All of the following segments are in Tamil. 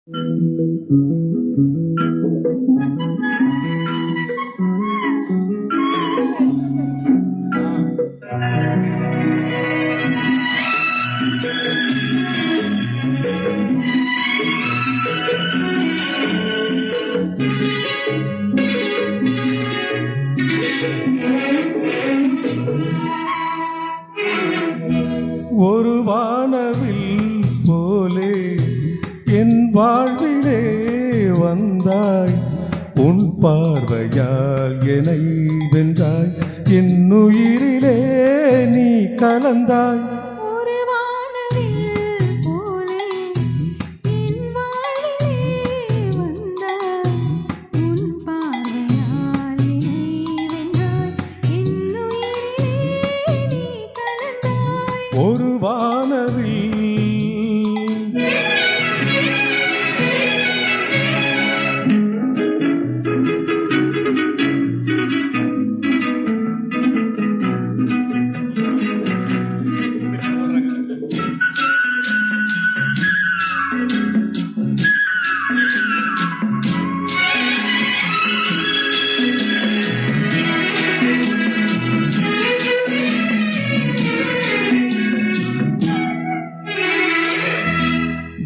ஒரு வானவில் போலே என் வாழ்விலே வந்தாய், உன் பார்வையால் என்னை வென்றாய், என் உயிரிலே நீ கலந்தாய். ஒரு வானவில்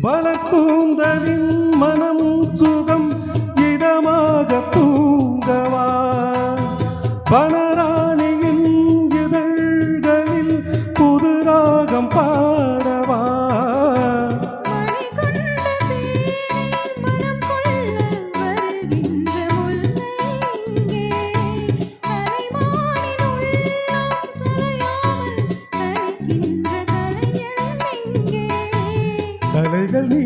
பலத்தூந்தலின் மனம் சுகம் இதமாக தூங்கவா, பனராணியின் இதழ்களில் புது ராகம் பாடவா. கலைகள் நீ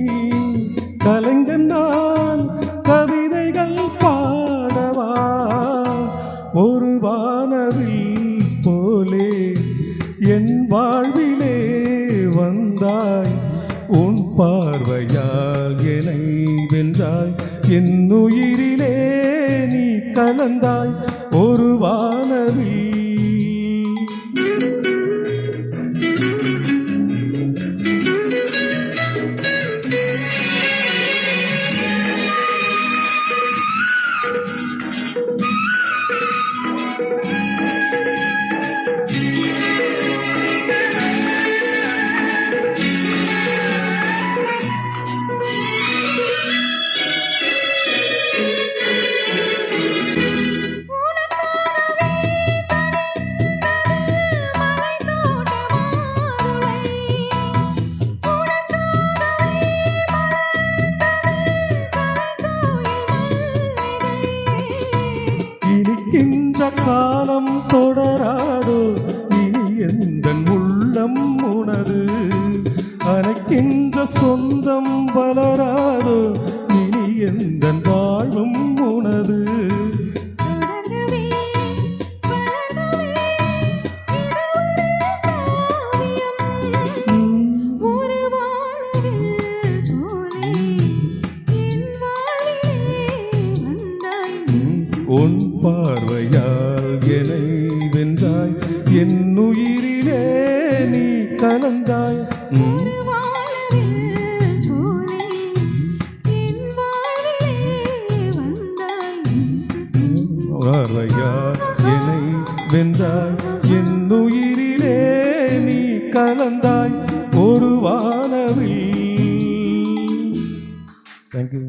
கலைஞன் நான், கவிதைகள் பாடவா. ஒரு வானவில் போலே என் வாழ்விலே வந்தாய், உன் பார்வையால் என்னை வென்றாய், என் உயிரிலே நீ கலந்தாய். ஒரு வானவில் இனிக்கின்ற காலம் தொடராதோ, இனி எந்தன் உள்ளம் உனது, அணைக்கின்ற சொந்தம் வளராதோ, இனி எந்தன் வாழ்வும் உனது. உன் பார்வையால் என்னை வென்றாய், என் உயிரிலே நீ கலந்தாய். பார்வையால் என்னை வென்றாய், என் உயிரிலே நீ கலந்தாய். ஒரு வானவில். தேங்க்யூ.